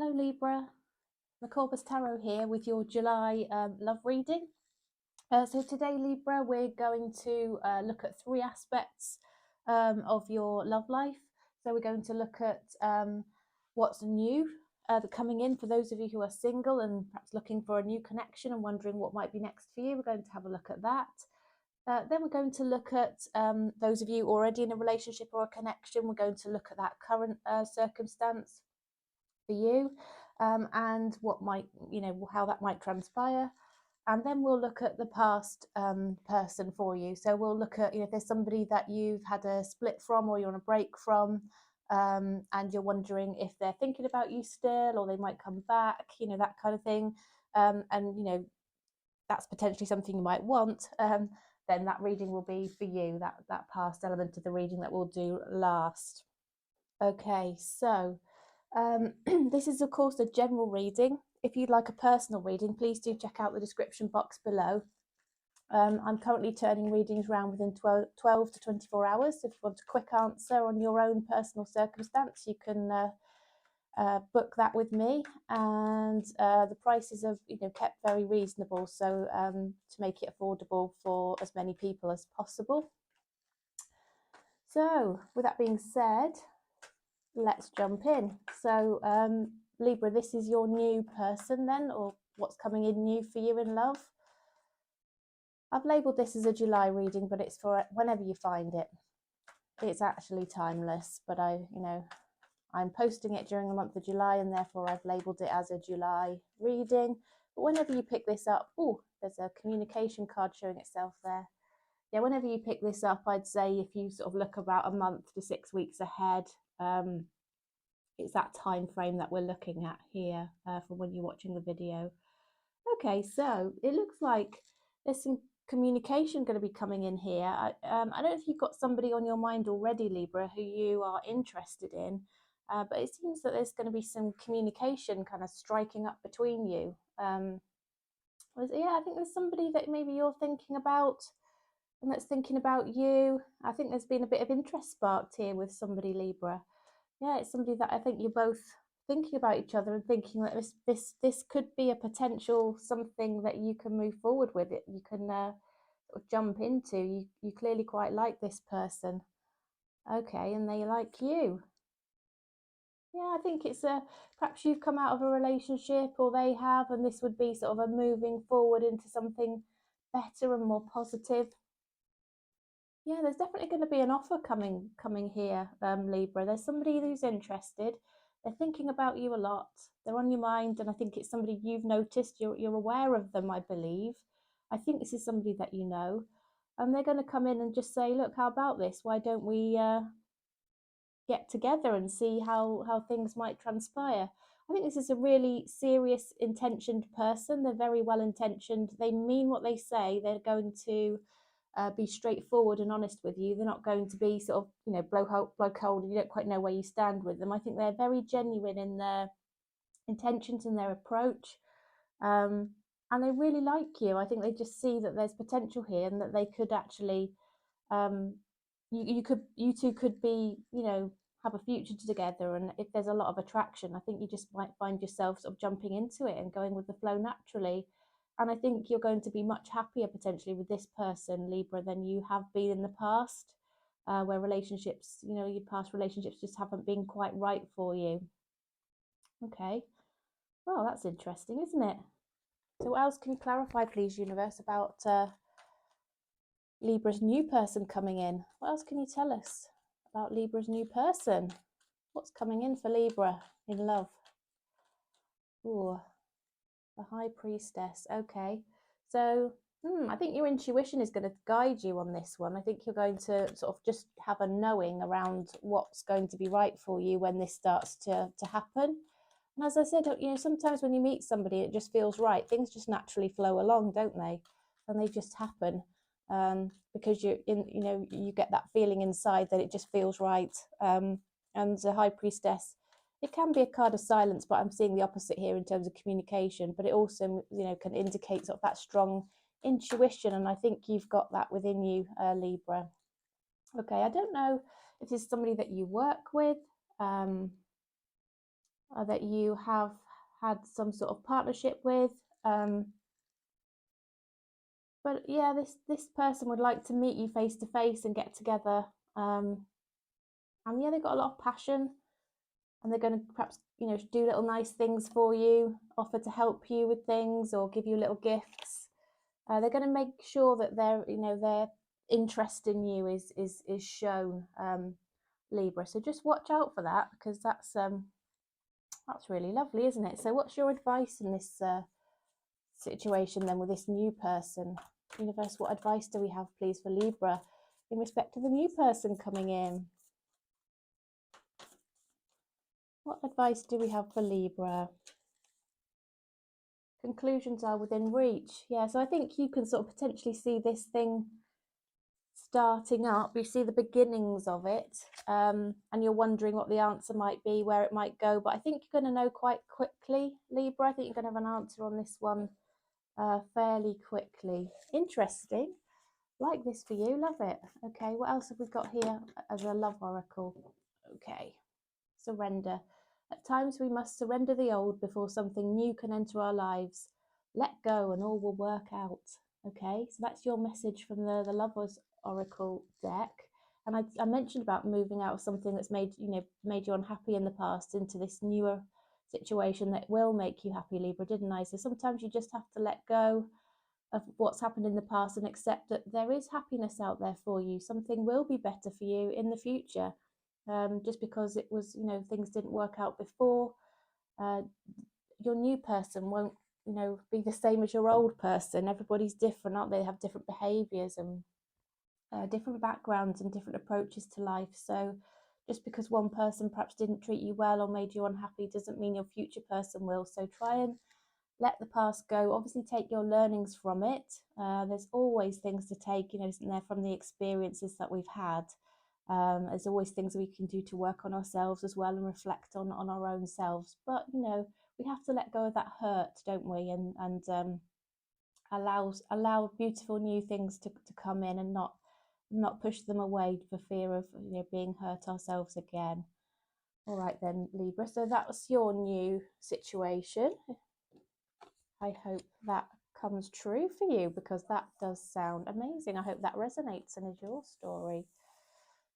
Hello Libra, the Tarot here with your July love reading. So today Libra, we're going to look at three aspects of your love life. So we're going to look at what's new coming in for those of you who are single and perhaps looking for a new connection and wondering what might be next for you. We're going to have a look at that. Then we're going to look at those of you already in a relationship or a connection. We're going to look at that current circumstance for you. And what might, how that might transpire. And then we'll look at the past person for you. So we'll look at, if there's somebody that you've had a split from or you're on a break from, and you're wondering if they're thinking about you still or they might come back, that kind of thing. And that's potentially something you might want. Then that reading will be for you, that past element of the reading that we'll do last. Okay, so this is of course a general reading. If you'd like a personal reading, please do check out the description box below. I'm currently turning readings around within 12 to 24 hours. If you want a quick answer on your own personal circumstance, you can book that with me. And the prices are kept very reasonable, so to make it affordable for as many people as possible. So with that being said, let's jump in. So Libra, this is your new person then, or what's coming in new for you in love. I've labelled this as a July reading, but it's for whenever you find it. It's actually timeless, but I'm posting it during the month of July, and therefore I've labelled it as a July reading. But whenever you pick this up, there's a communication card showing itself there. Yeah, whenever you pick this up, I'd say if you sort of look about a month to 6 weeks ahead, it's that time frame that we're looking at here from when you're watching the video. Okay, so it looks like there's some communication going to be coming in here. I don't know if you've got somebody on your mind already, Libra, who you are interested in, but it seems that there's going to be some communication kind of striking up between you. I think there's somebody that maybe you're thinking about and that's thinking about you. I think there's been a bit of interest sparked here with somebody, Libra. Yeah, it's somebody that I think you're both thinking about each other and thinking that this could be a potential something that you can move forward with. It you can sort of jump into. You clearly quite like this person. Okay, and they like you. Yeah, I think it's perhaps you've come out of a relationship or they have, and this would be sort of a moving forward into something better and more positive. Yeah, there's definitely going to be an offer coming here, Libra. There's somebody who's interested. They're thinking about you a lot. They're on your mind, and I think it's somebody you've noticed. You're aware of them, I believe. I think this is somebody that you know, and they're going to come in and just say, "Look, how about this? Why don't we get together and see how things might transpire?" I think this is a really serious, intentioned person. They're very well intentioned. They mean what they say. They're going to be straightforward and honest with you. They're not going to be sort of, blow cold and you don't quite know where you stand with them. I think they're very genuine in their intentions and their approach. And they really like you. I think they just see that there's potential here and that they could actually, you two could be, have a future together. And if there's a lot of attraction, I think you just might find yourself sort of jumping into it and going with the flow naturally. And I think you're going to be much happier potentially with this person, Libra, than you have been in the past, where relationships, your past relationships just haven't been quite right for you. Okay. Well, that's interesting, isn't it? So what else can you clarify, please, universe, about Libra's new person coming in? What else can you tell us about Libra's new person? What's coming in for Libra in love? Ooh, the High Priestess. Okay. So I think your intuition is going to guide you on this one. I think you're going to sort of just have a knowing around what's going to be right for you when this starts to happen. And as I said, sometimes when you meet somebody, it just feels right. Things just naturally flow along, don't they? And they just happen because you get that feeling inside that it just feels right. And the High Priestess, it can be a card of silence, but I'm seeing the opposite here in terms of communication. But it also, can indicate sort of that strong intuition, and I think you've got that within you, Libra. Okay, I don't know if this is somebody that you work with. that you have had some sort of partnership with. But yeah, this person would like to meet you face to face and get together. And yeah, they've got a lot of passion, and they're going to perhaps, you know, do little nice things for you, offer to help you with things, or give you little gifts. They're going to make sure that their interest in you is shown, Libra. So just watch out for that, because that's really lovely, isn't it? So what's your advice in this situation then with this new person? Universe, what advice do we have, please, for Libra in respect to the new person coming in? What advice do we have for Libra? Conclusions are within reach. Yeah, so I think you can sort of potentially see this thing starting up. You see the beginnings of it, and you're wondering what the answer might be, where it might go. But I think you're going to know quite quickly, Libra. I think you're going to have an answer on this one fairly quickly. Interesting. Like this for you. Love it. Okay, what else have we got here as a love oracle? Okay, surrender. At times we must surrender the old before something new can enter our lives. Let go and all will work out. Okay, so that's your message from the Lovers Oracle deck. And I mentioned about moving out of something that's made you unhappy in the past into this newer situation that will make you happy, Libra, didn't I? So sometimes you just have to let go of what's happened in the past and accept that there is happiness out there for you. Something will be better for you in the future. Just because it was, things didn't work out before, your new person won't, be the same as your old person. Everybody's different, aren't they? They have different behaviors and different backgrounds and different approaches to life. So just because one person perhaps didn't treat you well or made you unhappy doesn't mean your future person will. So try and let the past go. Obviously take your learnings from it. There's always things to take, isn't there, from the experiences that we've had. There's always things we can do to work on ourselves as well and reflect on our own selves. But we have to let go of that hurt, don't we? And allow beautiful new things to come in, and not push them away for fear of being hurt ourselves again. All right then, Libra. So that was your new situation. I hope that comes true for you, because that does sound amazing. I hope that resonates and is your story.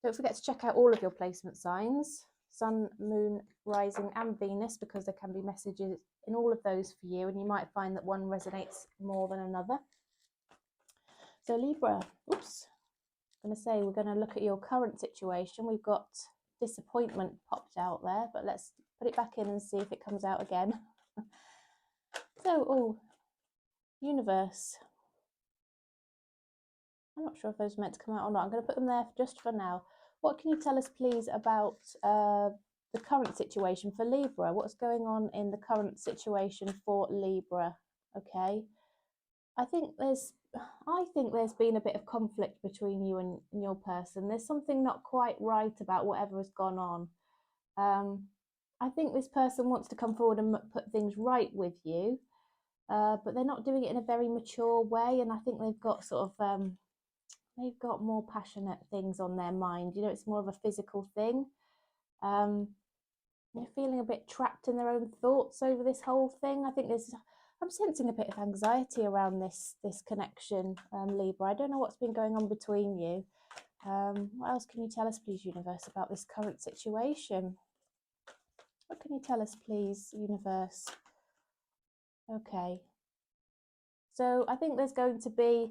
Don't forget to check out all of your placement signs, Sun, Moon, Rising and Venus, because there can be messages in all of those for you, and you might find that one resonates more than another. So Libra, I'm going to say we're going to look at your current situation. We've got disappointment popped out there, but let's put it back in and see if it comes out again. So, universe. I'm not sure if those are meant to come out or not. I'm going to put them there just for now. What can you tell us, please, about the current situation for Libra? What's going on in the current situation for Libra? Okay. I think there's been a bit of conflict between you and your person. There's something not quite right about whatever has gone on. I think this person wants to come forward and put things right with you, but they're not doing it in a very mature way. And I think they've got they've got more passionate things on their mind. It's more of a physical thing. They're feeling a bit trapped in their own thoughts over this whole thing. I think I'm sensing a bit of anxiety around this connection, Libra. I don't know what's been going on between you. What else can you tell us, please, universe, about this current situation? What can you tell us, please, universe? Okay. So I think there's going to be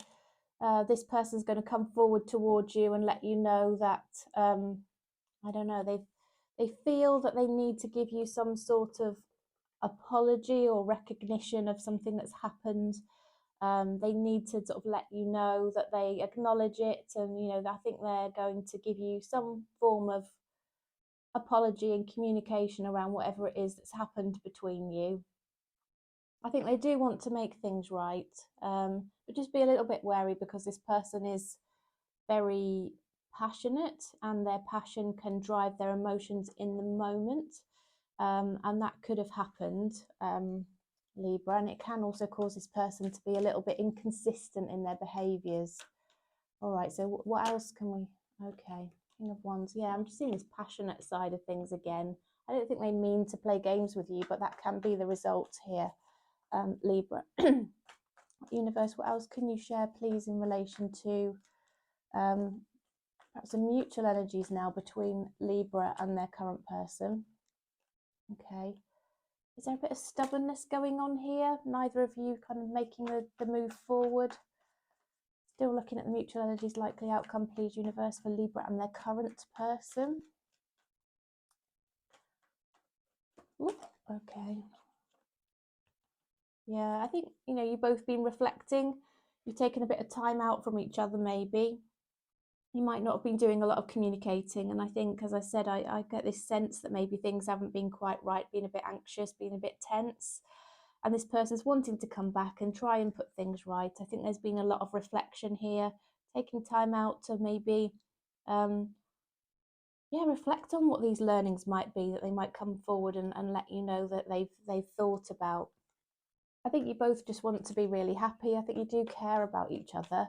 this person's going to come forward towards you and let you know that I don't know, they feel that they need to give you some sort of apology or recognition of something that's happened. They need to sort of let you know that they acknowledge it, and I think they're going to give you some form of apology and communication around whatever it is that's happened between you. I think they do want to make things right, but just be a little bit wary, because this person is very passionate, and their passion can drive their emotions in the moment, and that could have happened, Libra, and it can also cause this person to be a little bit inconsistent in their behaviours. All right, so what else can we... Okay, King of Wands. Yeah, I'm just seeing this passionate side of things again. I don't think they mean to play games with you, but that can be the result here, Libra. Universe, what else can you share, please, in relation to perhaps some mutual energies now between Libra and their current person? Okay. Is there a bit of stubbornness going on here? Neither of you kind of making the move forward? Still looking at the mutual energies, likely outcome, please, Universe, for Libra and their current person. Ooh, okay. Yeah, I think, you know, you've both been reflecting. You've taken a bit of time out from each other, maybe. You might not have been doing a lot of communicating. And I think, as I said, I get this sense that maybe things haven't been quite right, being a bit anxious, being a bit tense. And this person's wanting to come back and try and put things right. I think there's been a lot of reflection here, taking time out to maybe reflect on what these learnings might be, that they might come forward and let you know that they've thought about. I think you both just want to be really happy. I think you do care about each other,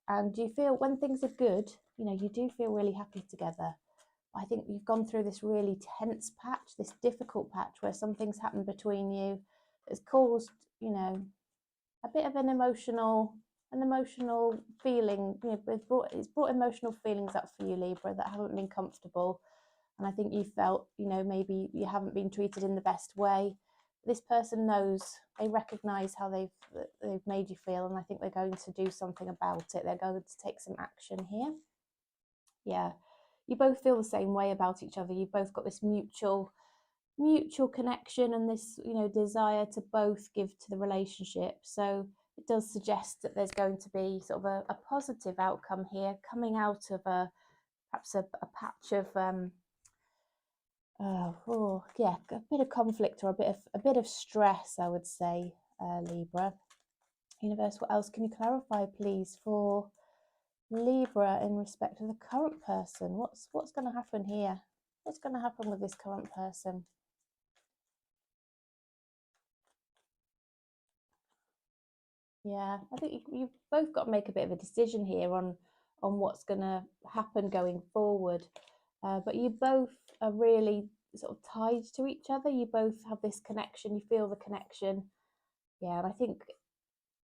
and you feel when things are good, you know, you do feel really happy together. I think you've gone through this really tense patch, this difficult patch where something's happened between you that's caused, you know, a bit of an emotional feeling. You know, it's brought emotional feelings up for you, Libra, that haven't been comfortable. And I think you felt, you know, maybe you haven't been treated in the best way. This person knows, they recognise how they've made you feel, and I think they're going to do something about it. They're going to take some action here. Yeah, you both feel the same way about each other. You've both got this mutual connection and this, you know, desire to both give to the relationship. So it does suggest that there's going to be sort of a positive outcome here, coming out of perhaps a patch of a bit of conflict or a bit of stress, I would say, Libra. Universe, what else can you clarify, please, for Libra in respect to the current person? What's going to happen here? What's going to happen with this current person? Yeah, I think you've both got to make a bit of a decision here on what's going to happen going forward. But you both are really sort of tied to each other. You both have this connection. You feel the connection. Yeah, and I think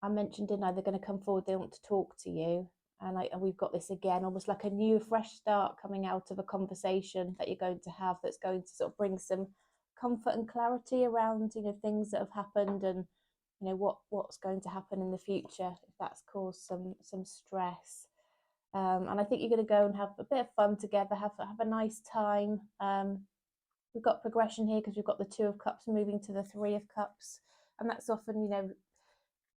I mentioned, didn't I, they're going to come forward. They want to talk to you. And we've got this again, almost like a new, fresh start coming out of a conversation that you're going to have that's going to sort of bring some comfort and clarity around, you know, things that have happened and, you know, what's going to happen in the future if that's caused some stress. And I think you're going to go and have a bit of fun together, have a nice time. We've got progression here because we've got the Two of Cups moving to the Three of Cups, and that's often, you know,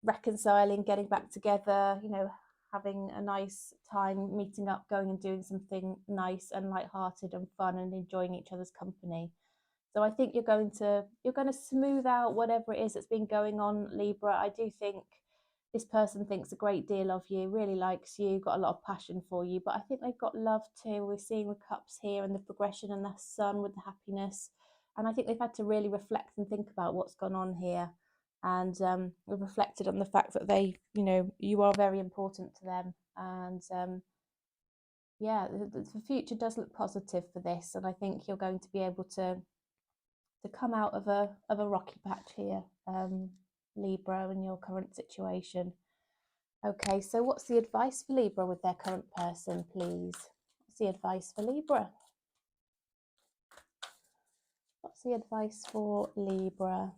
reconciling, getting back together, you know, having a nice time, meeting up, going and doing something nice and light-hearted and fun and enjoying each other's company. So I think you're going to smooth out whatever it is that's been going on, Libra. I do think this person thinks a great deal of you, really likes you, got a lot of passion for you, but I think they've got love too. We're seeing the cups here and the progression and the sun with the happiness. And I think they've had to really reflect and think about what's gone on here. And we've reflected on the fact that they, you know, you are very important to them. And yeah, the future does look positive for this. And I think you're going to be able to come out of a rocky patch here, Libra, in your current situation. Okay, so what's the advice for Libra with their current person, please? What's the advice for Libra? What's the advice for Libra?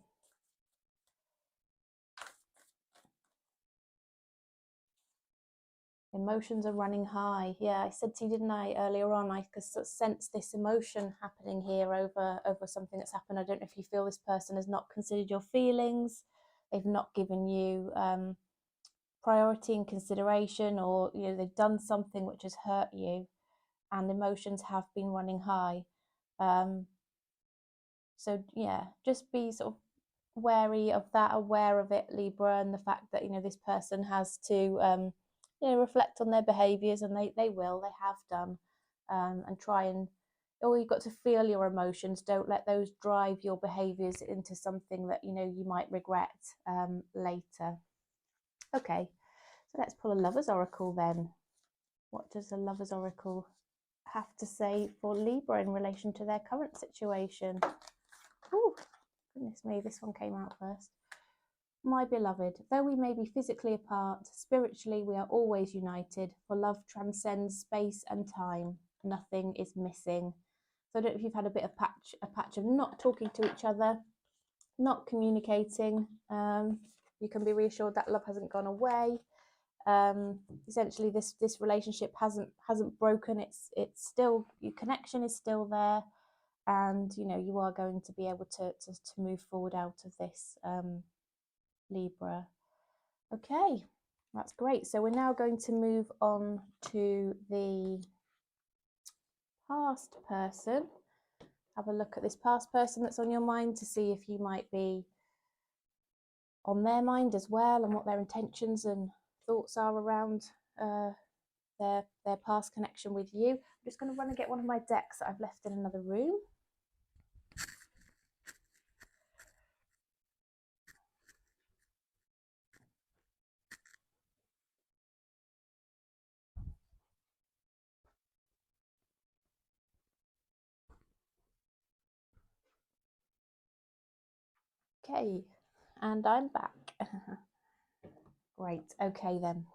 Emotions are running high. Yeah, I said to you, didn't I, earlier on, I could sort of sense this emotion happening here over something that's happened. I don't know if you feel this person has not considered your feelings. They've not given you priority and consideration, or, you know, they've done something which has hurt you, and emotions have been running high. So yeah, just be sort of wary of that, aware of it, Libra, and the fact that, you know, this person has to you know, reflect on their behaviors, and they have done, and try and, or you've got to feel your emotions. Don't let those drive your behaviors into something that, you know, you might regret later. Okay, so let's pull a Lover's Oracle then. What does the Lover's Oracle have to say for Libra in relation to their current situation? Oh, goodness me, this one came out first. My beloved, though we may be physically apart, spiritually we are always united, for love transcends space and time. Nothing is missing. So I don't know if you've had a patch of not talking to each other, not communicating. You can be reassured that love hasn't gone away. Essentially this relationship hasn't broken. It's still, your connection is still there, and you know you are going to be able to move forward out of this, Libra. Okay, that's great. So we're now going to move on to the past person. Have a look at this past person that's on your mind to see if you might be on their mind as well, and what their intentions and thoughts are around their past connection with you. I'm just going to run and get one of my decks that I've left in another room. Okay, and I'm back. Great, okay then.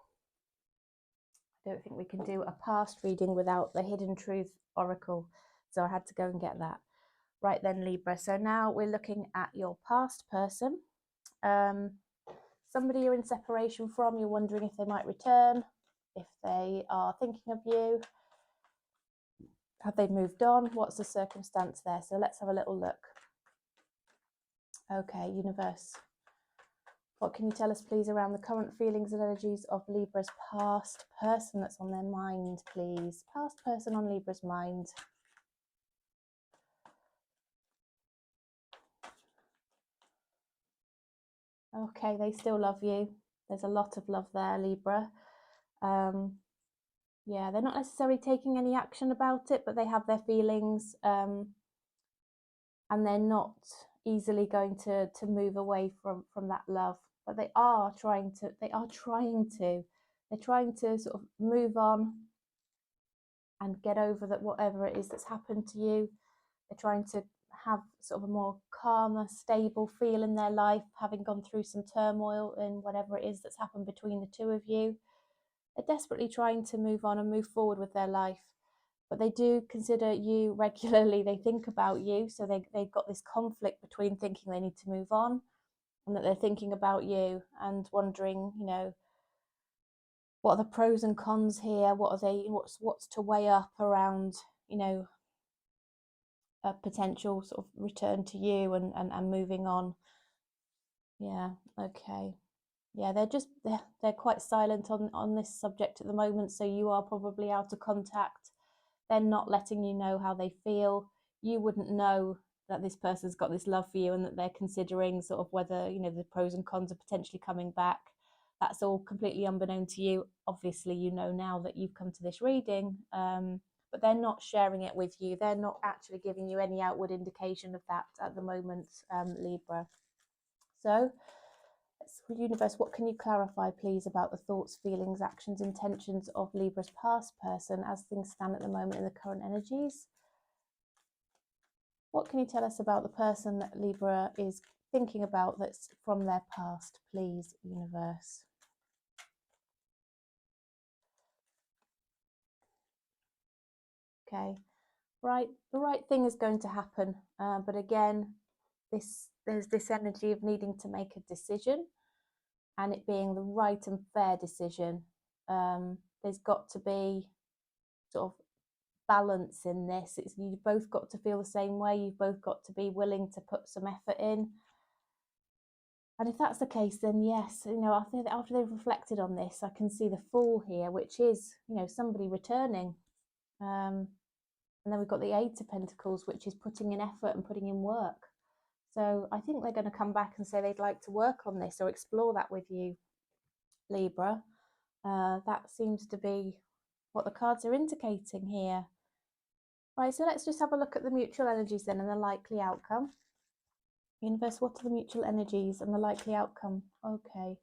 I don't think we can do a past reading without the Hidden Truth Oracle, so I had to go and get that. Right then, Libra, so now we're looking at your past person. Somebody you're in separation from, you're wondering if they might return, if they are thinking of you. Have they moved on? What's the circumstance there? So let's have a little look. Okay, universe. What can you tell us, please, around the current feelings and energies of Libra's past person that's on their mind, please? Past person on Libra's mind. Okay, they still love you. There's a lot of love there, Libra. Yeah, they're not necessarily taking any action about it, but they have their feelings, and they're not easily going to move away from that love. But they are trying to. They're trying to sort of move on and get over that, whatever it is that's happened to you. They're trying to have sort of a more calmer, stable feel in their life, having gone through some turmoil in whatever it is that's happened between the two of you. They're desperately trying to move on and move forward with their life, but they do consider you regularly. They think about you, so they've got this conflict between thinking they need to move on and that they're thinking about you and wondering, you know, what are the pros and cons here? What's to weigh up around, you know, a potential sort of return to you and moving on. Yeah, okay. Yeah, they're quite silent on this subject at the moment, so you are probably out of contact. They're not letting you know how they feel. You wouldn't know that this person's got this love for you and that they're considering sort of whether, you know, the pros and cons are potentially coming back. That's all completely unbeknown to you. Obviously, you know now that you've come to this reading, but they're not sharing it with you. They're not actually giving you any outward indication of that at the moment, Libra. So, universe, what can you clarify, please, about the thoughts, feelings, actions, intentions of Libra's past person as things stand at the moment in the current energies? What can you tell us about the person that Libra is thinking about that's from their past, please, universe? Okay, right, the right thing is going to happen, but again, there's this energy of needing to make a decision, and it being the right and fair decision. There's got to be sort of balance in this. You've both got to feel the same way. You've both got to be willing to put some effort in. And if that's the case, then yes, you know, after they've reflected on this, I can see the Fool here, which is, you know, somebody returning. And then we've got the Eight of Pentacles, which is putting in effort and putting in work. So I think they're going to come back and say they'd like to work on this or explore that with you, Libra. That seems to be what the cards are indicating here. Right, so let's just have a look at the mutual energies then and the likely outcome. Universe, what are the mutual energies and the likely outcome? Okay,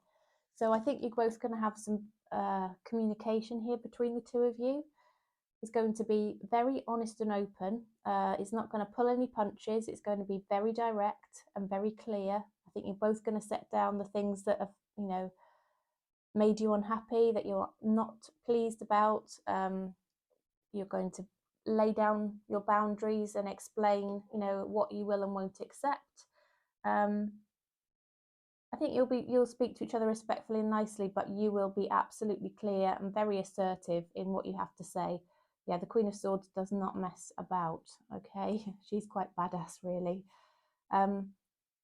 so I think you're both going to have some communication here between the two of you. is going to be very honest and open. It's not going to pull any punches. It's going to be very direct and very clear. I think you're both going to set down the things that have, you know, made you unhappy, that you're not pleased about. You're going to lay down your boundaries and explain, you know, what you will and won't accept. I think you'll speak to each other respectfully and nicely, but you will be absolutely clear and very assertive in what you have to say. Yeah, the Queen of Swords does not mess about, okay? She's quite badass, really.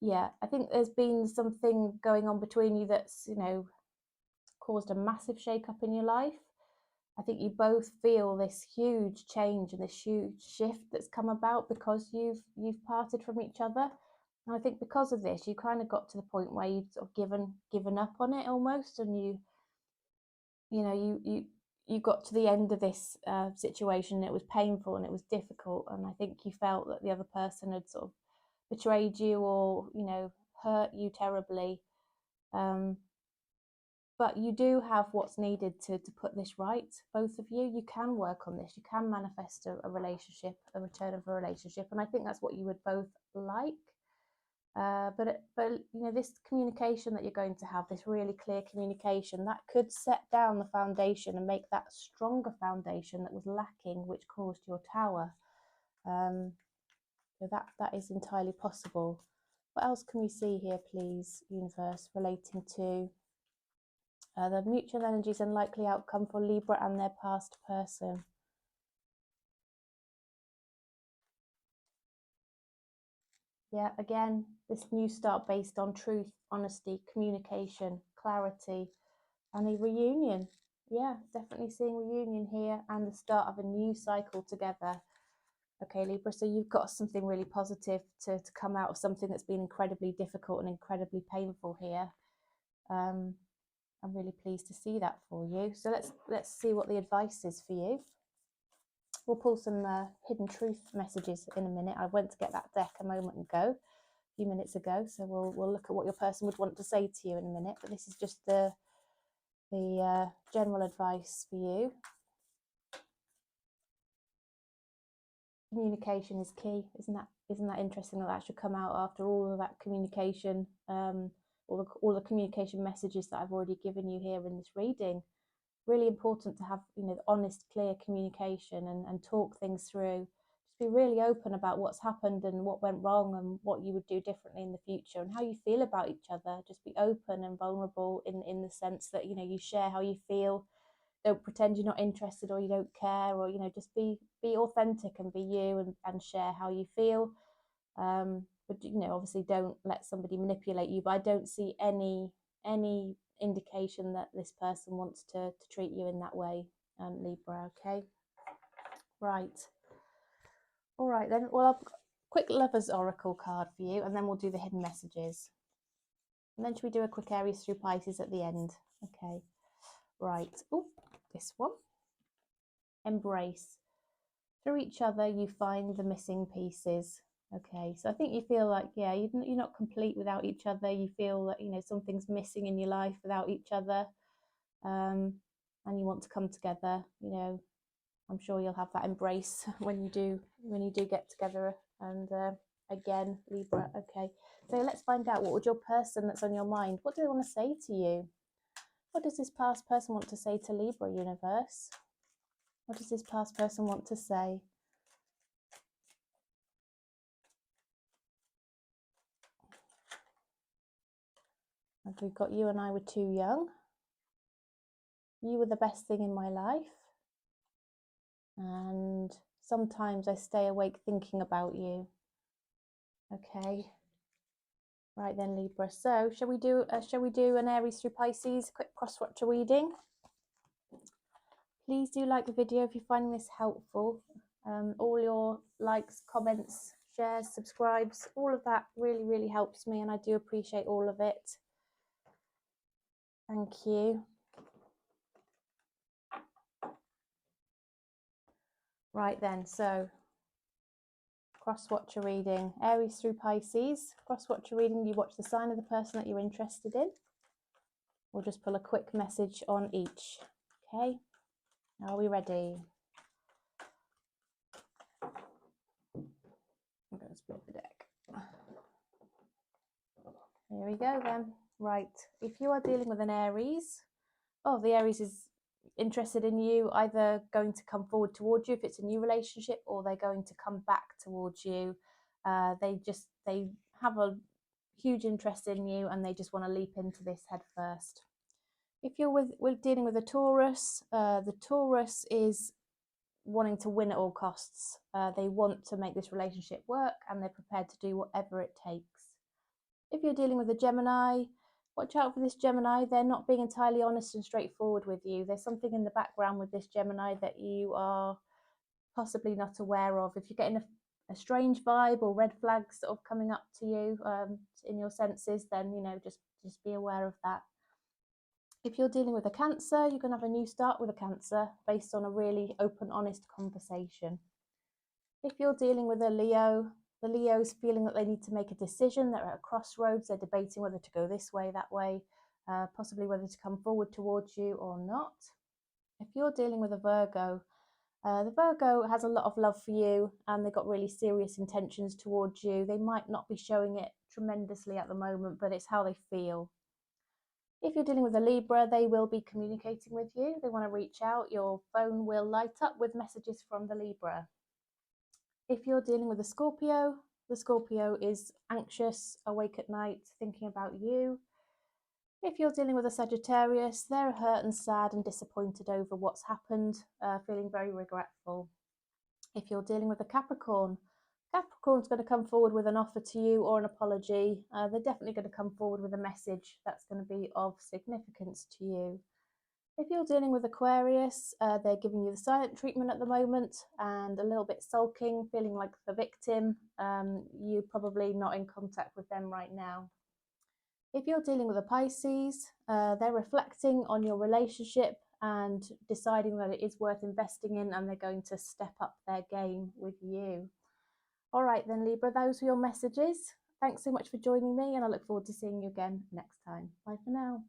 Yeah, I think there's been something going on between you that's, you know, caused a massive shake-up in your life. I think you both feel this huge change and this huge shift that's come about because you've parted from each other. And I think because of this, you kind of got to the point where you'd sort of given up on it almost, and you got to the end of this situation. And it was painful and it was difficult, and I think you felt that the other person had sort of betrayed you or, you know, hurt you terribly. But you do have what's needed to put this right, both of you. You can work on this. You can manifest a relationship, a return of a relationship, and I think that's what you would both like. But you know, this communication that you're going to have, this really clear communication, that could set down the foundation and make that stronger foundation that was lacking, which caused your tower. So that is entirely possible. What else can we see here, please, universe, relating to the mutual energies and likely outcome for Libra and their past person? Yeah, again, this new start based on truth, honesty, communication, clarity, and a reunion. Yeah, definitely seeing reunion here and the start of a new cycle together. Okay, Libra, so you've got something really positive to come out of something that's been incredibly difficult and incredibly painful here. I'm really pleased to see that for you. So let's see what the advice is for you. We'll pull some hidden truth messages in a minute. I went to get that deck a few minutes ago, so we'll look at what your person would want to say to you in a minute. But this is just the general advice for you. Communication is key, isn't that interesting that should come out after all of that communication, all the communication messages that I've already given you here in this reading. Really important to have, you know, honest, clear communication and talk things through. Just be really open about what's happened and what went wrong and what you would do differently in the future and how you feel about each other. Just be open and vulnerable in the sense that, you know, you share how you feel. Don't pretend you're not interested or you don't care, or, you know, just be authentic and be you and share how you feel. But, you know, obviously don't let somebody manipulate you. But I don't see any indication that this person wants to treat you in that way, Libra. Okay, right. All right then. Well, I'll quick Lover's Oracle card for you, and then we'll do the hidden messages. And then should we do a quick Aries through Pisces at the end? Okay, right. Oh, this one. Embrace. Through each other, you find the missing pieces. Okay, so I think you feel like, yeah, you're not complete without each other. You feel that, you know, something's missing in your life without each other, and you want to come together. You know, I'm sure you'll have that embrace when you do get together. And again, Libra. Okay, so let's find out, what would your person that's on your mind, what do they want to say to you? What does this past person want to say to Libra, universe? What does this past person want to say? And we've got, you and I were too young. You were the best thing in my life. And sometimes I stay awake thinking about you. Okay. Right then, Libra. So shall we do an Aries through Pisces quick crosswatcher reading? Please do like the video if you're finding this helpful. All your likes, comments, shares, subscribes, all of that really, really helps me, and I do appreciate all of it. Thank you. Right then, so Crosswatcher reading, Aries through Pisces. Crosswatcher reading, you watch the sign of the person that you're interested in. We'll just pull a quick message on each. Okay, are we ready? split the deck. Here we go then. Right, if you are dealing with an Aries, the Aries is interested in you, either going to come forward towards you if it's a new relationship, or they're going to come back towards you. They have a huge interest in you and they just want to leap into this head first. If you're dealing with a Taurus, the Taurus is wanting to win at all costs. They want to make this relationship work and they're prepared to do whatever it takes. If you're dealing with a Gemini, watch out for this Gemini. They're not being entirely honest and straightforward with you. There's something in the background with this Gemini that you are possibly not aware of. If you're getting a strange vibe or red flags sort of coming up to you in your senses, then just be aware of that. If you're dealing with a Cancer, you're going to have a new start with a Cancer based on a really open, honest conversation. If you're dealing with a Leo, the Leo's feeling that they need to make a decision. They're at a crossroads. They're debating whether to go this way, that way, possibly whether to come forward towards you or not. If you're dealing with a Virgo, the Virgo has a lot of love for you and they've got really serious intentions towards you. They might not be showing it tremendously at the moment, but it's how they feel. If you're dealing with a Libra, they will be communicating with you. They want to reach out. Your phone will light up with messages from the Libra. If you're dealing with a Scorpio, the Scorpio is anxious, awake at night, thinking about you. If you're dealing with a Sagittarius, they're hurt and sad and disappointed over what's happened, feeling very regretful. If you're dealing with a Capricorn, Capricorn's going to come forward with an offer to you or an apology. They're definitely going to come forward with a message that's going to be of significance to you. If you're dealing with Aquarius, they're giving you the silent treatment at the moment and a little bit sulking, feeling like the victim. You're probably not in contact with them right now. If you're dealing with a Pisces, they're reflecting on your relationship and deciding that it is worth investing in, and they're going to step up their game with you. All right then, Libra, those were your messages. Thanks so much for joining me and I look forward to seeing you again next time. Bye for now.